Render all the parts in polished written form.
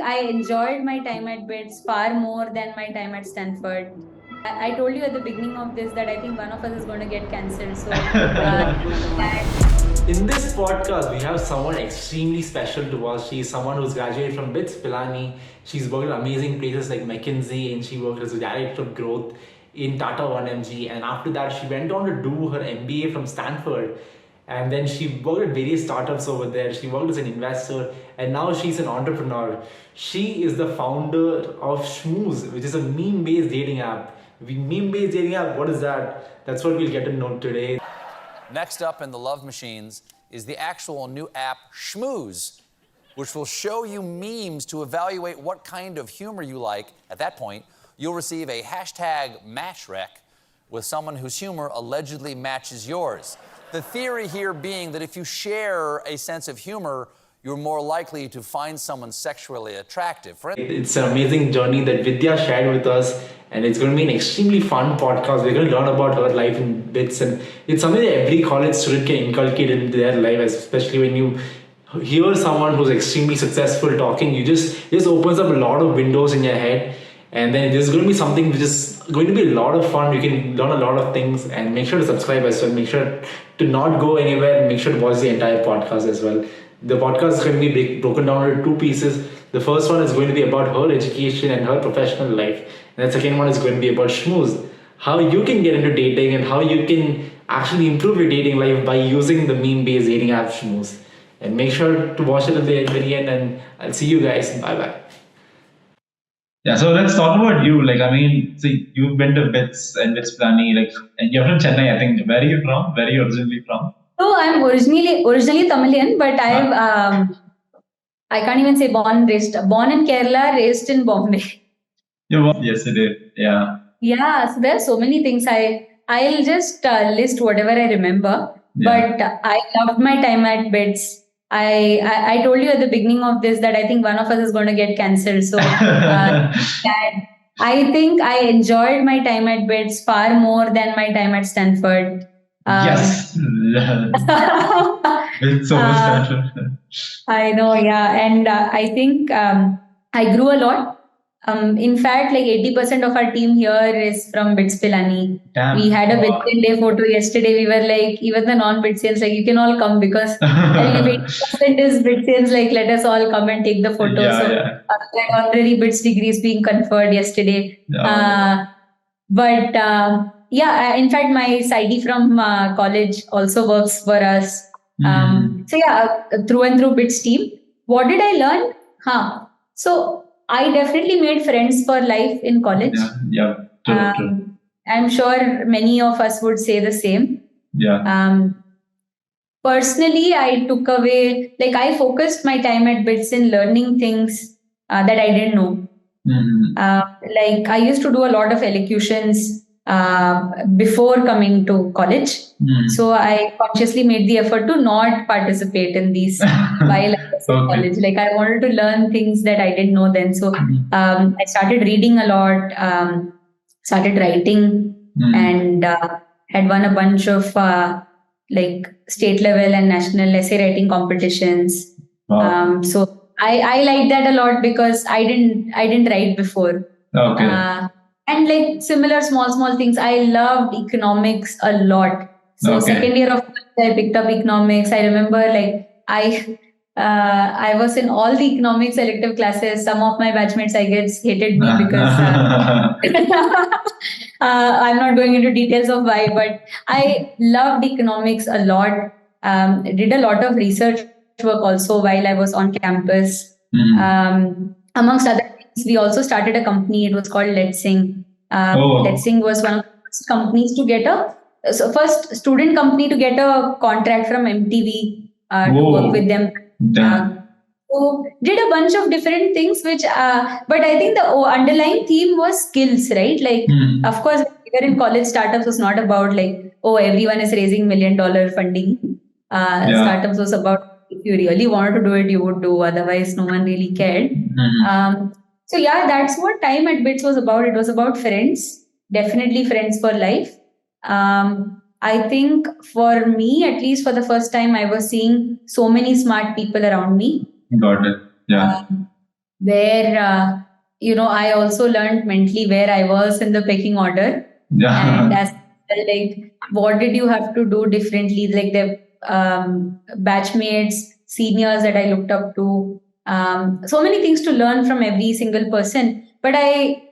I enjoyed my time at BITS far more than my time at Stanford. I told you at the beginning of this that I think one of us is going to get cancelled. So, in this podcast, we have someone extremely special to us. She's someone who's graduated from BITS Pilani. She's worked at amazing places like Mckinsey, and she worked as a director of growth in Tata 1MG. And after that, she went on to do her MBA from Stanford. And then she worked at various startups over there. She worked as an investor, and now she's an entrepreneur. She is the founder of Schmooze, which is a meme-based dating app. Meme-based dating app, what is that? That's what we'll get to know today. Next up in the love machines is the actual new app Schmooze, which will show you memes to evaluate what kind of humor you like. At that point, you'll receive a hashtag matchrec with someone whose humor allegedly matches yours. The theory here being that if you share a sense of humor, you're more likely to find someone sexually attractive. It's an amazing journey that Vidya shared with us, and it's going to be an extremely fun podcast. We're going to learn about her life in bits, and it's something that every college student can inculcate in their life, especially when you hear someone who's extremely successful talking. You just opens up a lot of windows in your head, and then there's going to be something which is going to be a lot of fun. You can learn a lot of things, and make sure to subscribe as well. Make sure to not go anywhere, and make sure to watch the entire podcast as well. The podcast is going to be broken down into two pieces. The first one is going to be about her education and her professional life. And the second one is going to be about Schmooze, how you can get into dating and how you can actually improve your dating life by using the meme-based dating app Schmooze. And make sure to watch it at the very end, and I'll see you guys. Bye-bye. Yeah, so let's talk about you. See, you've been to BITS and BITS Pilani, and you're from Chennai, I think. Where are you from? Where are you originally from? so I'm originally Tamilian, but I can't even say born and raised. Born in Kerala, raised in Bombay. You were yesterday, yeah. Yeah, so there are so many things. I'll just list whatever I remember. Yeah. But I loved my time at BITS. I told you at the beginning of this that I think one of us is going to get cancelled. So I think I enjoyed my time at BITS far more than my time at Stanford. Yes. It's so much better. I know, yeah. And I think I grew a lot. In fact, like 80% of our team here is from BITS Pilani. Damn. We had a Wow. BITSian Day photo yesterday. We were like, even the non-BITSians, like, you can all come because I mean, if 80% is BITSians, like, let us all come and take the photo. Yeah, so, yeah. like, honorary BITS degrees being conferred yesterday. Yeah. In fact, my Saidi from college also works for us. Through and through BITS team. What did I learn? So I definitely made friends for life in college. Yeah. True. I'm sure many of us would say the same. Yeah. Personally, I took away, like, I focused my time at BITS in learning things that I didn't know. Like, I used to do a lot of elocutions before coming to college. So I consciously made the effort to not participate in these while I was in college. Like, I wanted to learn things that I didn't know then. So I started reading a lot, started writing, and had won a bunch of like state level and national essay writing competitions. Wow. So I like that a lot because I didn't write before. Okay. And like similar small things. I loved economics a lot. So second year of college, I picked up economics. I remember like I was in all the economics elective classes. Some of my batchmates, I guess, hated me because I'm not going into details of why, but I loved economics a lot. Did a lot of research work also while I was on campus. Amongst other things, we also started a company. It was called Let's Sing. Let's Sing was one of the first companies to get first student company to get a contract from MTV to work with them. So did a bunch of different things, but I think the underlying theme was skills, right? Like, of course, we were in college, startups was not about like, oh, everyone is raising $1 million funding. Startups was about, if you really wanted to do it, you would do. Otherwise, no one really cared. So yeah, that's what time at BITS was about. It was about friends, definitely friends for life. I think for me, at least for the first time, I was seeing so many smart people around me. Got it. Yeah. where I also learned mentally where I was in the pecking order, Yeah. and as well, like what did you have to do differently, like the batchmates, seniors that I looked up to, so many things to learn from every single person. But I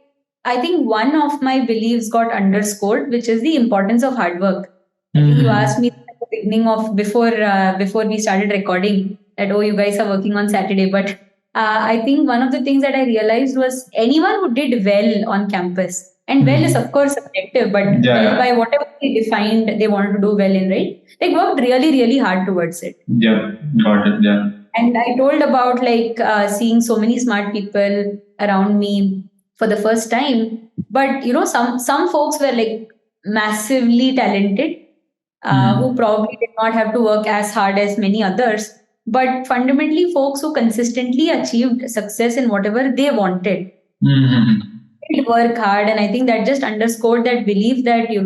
think one of my beliefs got underscored, which is the importance of hard work. I think you asked me at the beginning of before we started recording that, oh, you guys are working on Saturday, but I think one of the things that I realized was anyone who did well on campus, and well is of course subjective, but well by whatever they defined they wanted to do well in, right? They worked really, really hard towards it. Yeah, got it. Yeah. And I told about like seeing so many smart people around me for the first time, but some folks were like massively talented, who probably did not have to work as hard as many others, but fundamentally folks who consistently achieved success in whatever they wanted. Did work hard, and I think that just underscored that belief that it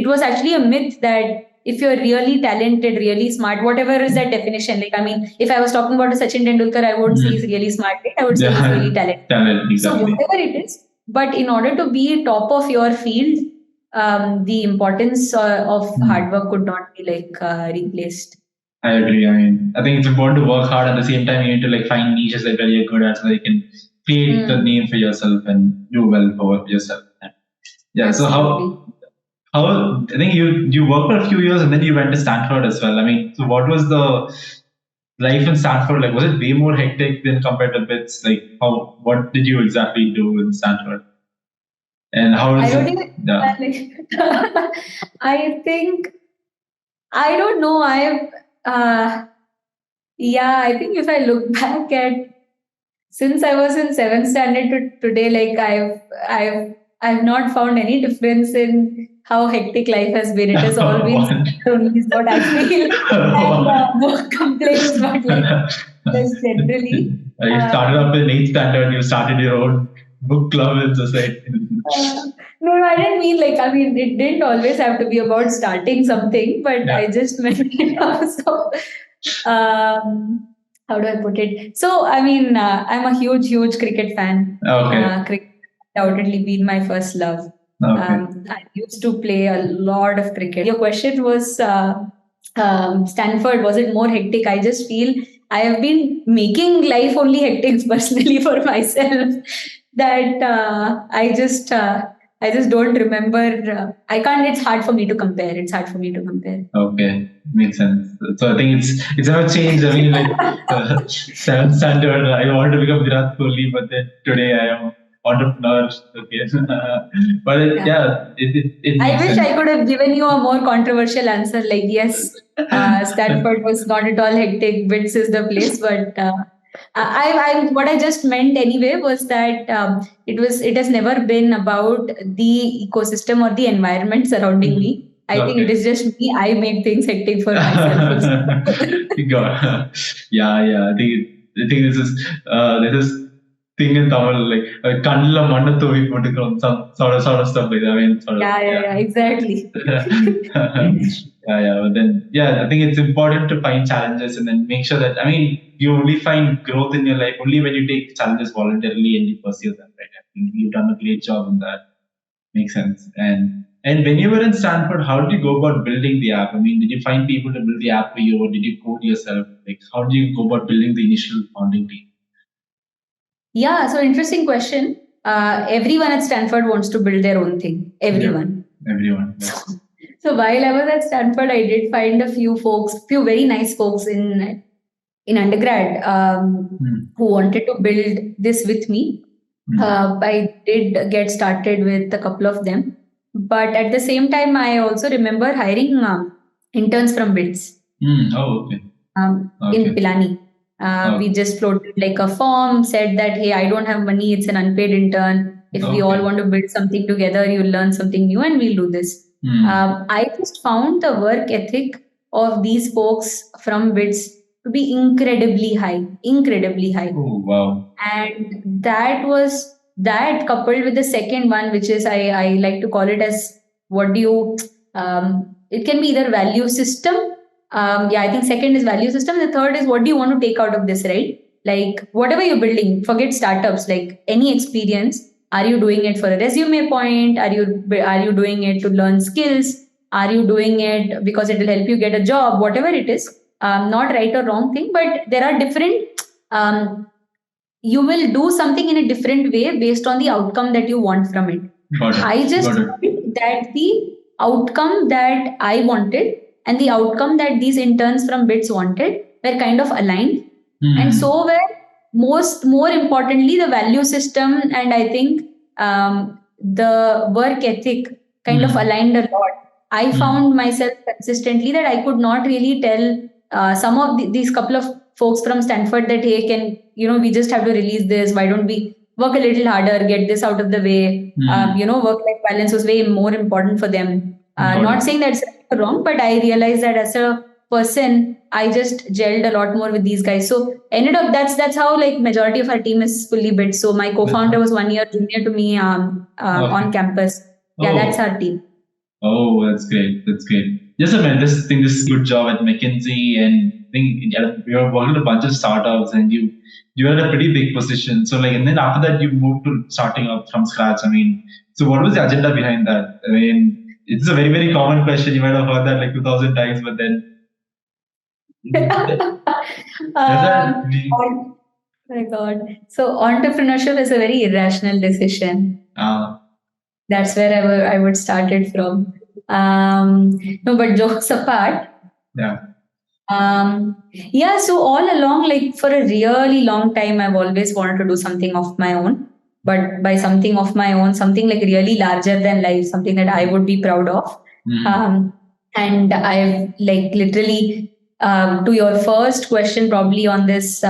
was actually a myth that if you're really talented, really smart, whatever is that definition, like I mean, if I was talking about a Sachin Tendulkar, I wouldn't say he's really smart, right? I would say he's really talented. Talent, So exactly. whatever it is, but in order to be top of your field, the importance of hard work could not be like replaced. I agree. I mean, I think it's important to work hard. At the same time, you need to like find niches that you're good at, so that you can create the name for yourself and do well for yourself. Yeah. Absolutely. So how I think you worked for a few years and then you went to Stanford as well. I mean, so what was the life in Stanford like? Was it way more hectic than compared to BITS? Like, what did you exactly do in Stanford? And how is I don't it? even. Yeah. I think I don't know. I think if I look back at since I was in seventh standard to today, like I've not found any difference in how hectic life has been. It has all been only is what I feel, and more complaints, but like just generally. You started off in 8th standard. You started your own book club in society. No, I didn't mean like, I mean, it didn't always have to be about starting something, but I just meant it also. How do I put it? So, I mean, I'm a huge, huge cricket fan. Okay. Cricket undoubtedly been my first love. Okay. I used to play a lot of cricket. Your question was Stanford, was it more hectic? I just feel I have been making life only hectic personally for myself that I just don't remember. I can't. It's hard for me to compare. It's hard for me to compare. Okay, makes sense. So I think it's never changed. I mean, like 7th standard, I wanted to become Virat Kohli, but then today I am entrepreneur. Okay, but it I makes wish sense. I could have given you a more controversial answer. Like yes, Stanford was not at all hectic. BITS is the place, but. What I just meant anyway was that it has never been about the ecosystem or the environment surrounding me. I think it is just me. I make things hectic for myself. Yeah. I think this is thing in Tamil like கண்ணுல மண்ணை தூவி போட்டுக்கிறோம் sort of stuff like that. I mean, sort of, Yeah, exactly. yeah. But then, yeah, I think it's important to find challenges and then make sure that, I mean, you only find growth in your life only when you take challenges voluntarily and you pursue them, right? I think you've done a great job in that. Makes sense. And when you were in Stanford, how did you go about building the app? I mean, did you find people to build the app for you, or did you code yourself? Like, how did you go about building the initial founding team? Yeah, so interesting question. Everyone at Stanford wants to build their own thing. Everyone. Yeah, everyone. Yes. So while I was at Stanford, I did find a few very nice folks in undergrad who wanted to build this with me. I did get started with a couple of them, but at the same time, I also remember hiring interns from BITS. Okay. In Pilani. We just floated like a form, said that, hey, I don't have money, it's an unpaid intern. If we all want to build something together, you'll learn something new and we'll do this. I just found the work ethic of these folks from BITS to be incredibly high. Oh, wow. And that coupled with the second one, which is I like to call it as what do you, it can be either value system. I think second is value system. The third is what do you want to take out of this, right? like whatever you're building, forget startups, like any experience, are you doing it for a resume point? Are you doing it to learn skills? Are you doing it because it will help you get a job? Whatever it is, not right or wrong thing, but there are different. You will do something in a different way based on the outcome that you want from it. I just felt that the outcome that I wanted and the outcome that these interns from BITS wanted were kind of aligned. And so were more importantly, the value system, and I think the work ethic kind of aligned a lot. I found myself consistently that I could not really tell some of these couple of folks from Stanford that, hey, we just have to release this. Why don't we work a little harder, get this out of the way? Work-life balance was way more important for them. Not saying that's right or wrong, but I realized that as a person, I just gelled a lot more with these guys. So ended up that's how like majority of our team is fully built. So my co-founder was 1 year junior to me on campus. Yeah, that's our team. Oh, that's great. That's great. Yes, I mean, this is a good job at McKinsey, and I think you're working with a bunch of startups, and you had a pretty big position. So like, and then after that, you moved to starting up from scratch. I mean, so what was the agenda behind that? I mean, it's a very, very common question. You might have heard that like 2,000 times, but then. Oh my God. So entrepreneurship is a very irrational decision. That's where I would start it from. No, but jokes apart. Yeah. So all along, like for a really long time, I've always wanted to do something of my own. But by something of my own, something like really larger than life, something that I would be proud of. And I've like literally, to your first question, probably on this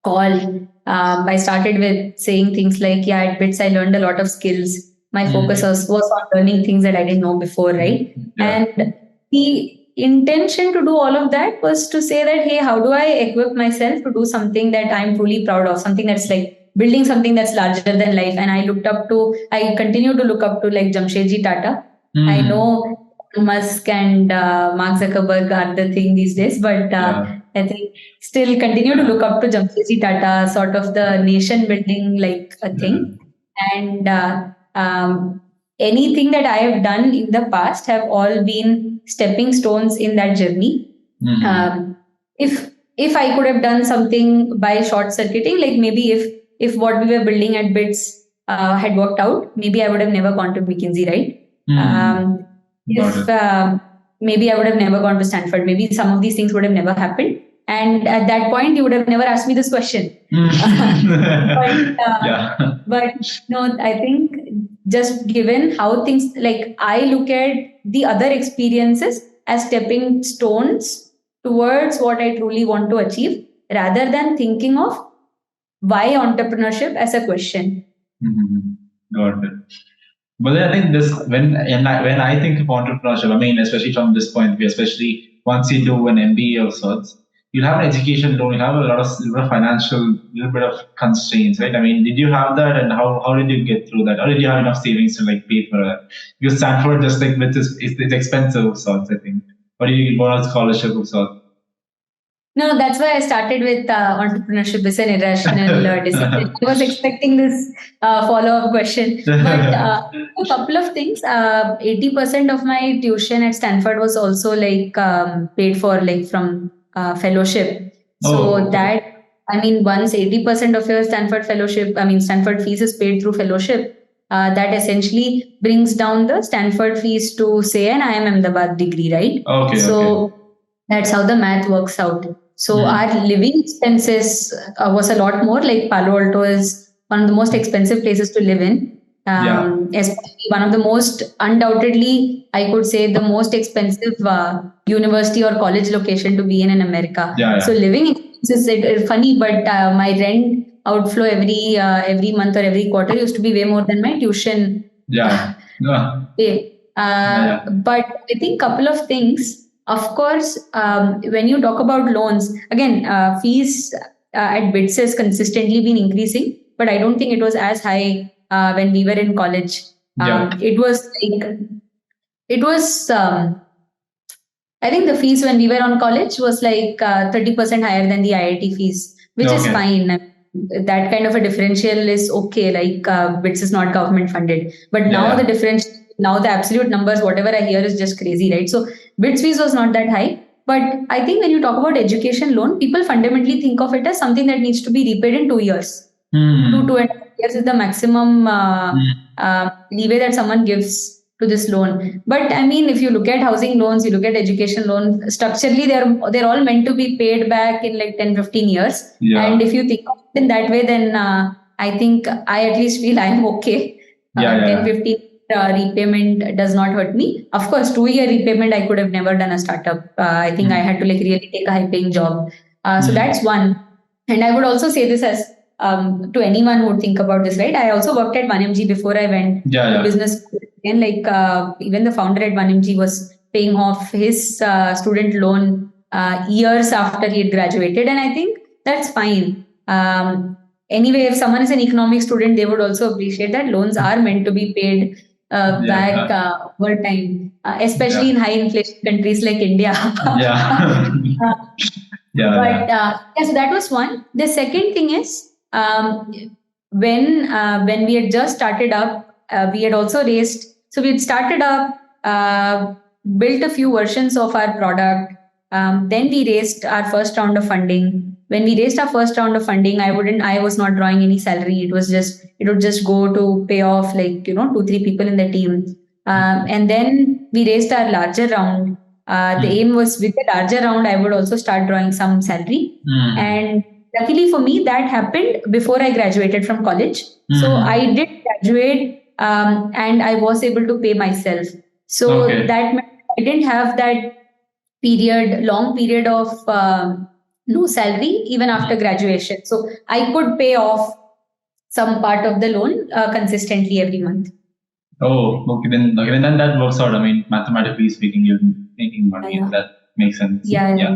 call, I started with saying things like, yeah, at BITS, I learned a lot of skills. My focus was on learning things that I didn't know before, right? Yeah. And the intention to do all of that was to say that, hey, how do I equip myself to do something that I'm truly proud of, something that's like building something that's larger than life. And I continue to look up to like Jamshedji Tata. I know Musk and Mark Zuckerberg are the thing these days, but I think still continue to look up to Jamshedji Tata, sort of the nation building like a thing. And anything that I have done in the past have all been stepping stones in that journey. If I could have done something by short circuiting, like maybe if what we were building at BITS had worked out, maybe I would have never gone to McKinsey, right? Maybe I would have never gone to Stanford. Maybe some of these things would have never happened. And at that point, you would have never asked me this question. But no, I think just given how things, like I look at the other experiences as stepping stones towards what I truly want to achieve, rather than thinking of why entrepreneurship as a question. Got it. But then I think when I think of entrepreneurship, I mean, especially from this point of view, especially once you do an MBA of sorts, you'll have an education loan, you'll have a lot of financial, little bit of constraints, right? I mean, did you have that, and how did you get through that? Or did you have enough savings to like pay for it? Because Stanford, just like with this, it's expensive of sorts, I think. Or did you go on a scholarship of sorts? No, that's why I started with entrepreneurship is an irrational decision. I was expecting this follow-up question. But a couple of things. 80% of my tuition at Stanford was also like paid for like from fellowship. So that, I mean, once 80% of your Stanford fees is paid through fellowship, that essentially brings down the Stanford fees to say an IIM Ahmedabad degree, right? That's how the math works out. So our living expenses was a lot more. Like Palo Alto is one of the most expensive places to live in. Especially one of the most, undoubtedly, I could say the most expensive university or college location to be in America. So living expenses, it's funny, but my rent outflow every month or every quarter used to be way more than my tuition pay. But I think couple of things. Of course, when you talk about loans, again, fees at BITS has consistently been increasing, but I don't think it was as high when we were in college. It was I think the fees when we were on college was like 30% higher than the IIT fees. which is Okay. fine. That kind of a differential is okay. Like BITS is not government funded, but now the differential, now the absolute numbers, whatever I hear is just crazy, right? So BITS fees was not that high. But I think when you talk about education loan, people fundamentally think of it as something that needs to be repaid in 2 years. 2.5 years is the maximum leeway that someone gives to this loan. But I mean, if you look at housing loans, you look at education loans, structurally they're all meant to be paid back in like 10-15 years. And if you think of it in that way, then I think I at least feel I'm okay. 10-15 repayment does not hurt me. Of course, 2-year repayment, I could have never done a startup. I think I had to like really take a high paying job. So that's one. And I would also say this as to anyone who would think about this, right? I also worked at 1MG before I went to business school. And like even the founder at 1MG was paying off his student loan years after he had graduated. And I think that's fine. Anyway, if someone is an economics student, they would also appreciate that loans are meant to be paid back over time, especially in high inflation countries like India. So that was one. The second thing is when we had just started up, we had also raised. So we had started up, built a few versions of our product. Then we raised our first round of funding. When we raised our first round of funding, I was not drawing any salary. It would just go to pay off 2-3 people in the team. And then we raised our larger round. The aim was with the larger round, I would also start drawing some salary. And luckily for me, that happened before I graduated from college. So I did graduate and I was able to pay myself. So that meant I didn't have that long period of no salary even after graduation. So I could pay off some part of the loan consistently every month. Okay, then that works out. I mean, mathematically speaking, you're making money. That makes sense. Yeah.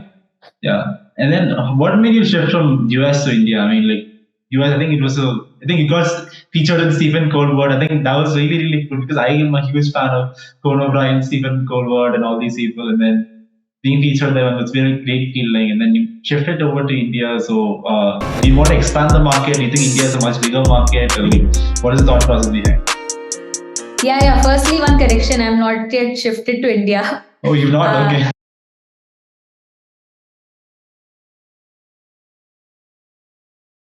And then what made you shift from US to India? I mean, like US, I think it got featured in Stephen Colbert. I think that was really, really good because I am a huge fan of Conan O'Brien, Stephen Colbert, and all these people. And then being featured there was very great feeling. And then you shifted over to India. So do you want to expand the market? Do you think India is a much bigger market? Or what is the thought process behind? Yeah. Firstly, one correction. I'm not yet shifted to India. Oh, you're not? Okay.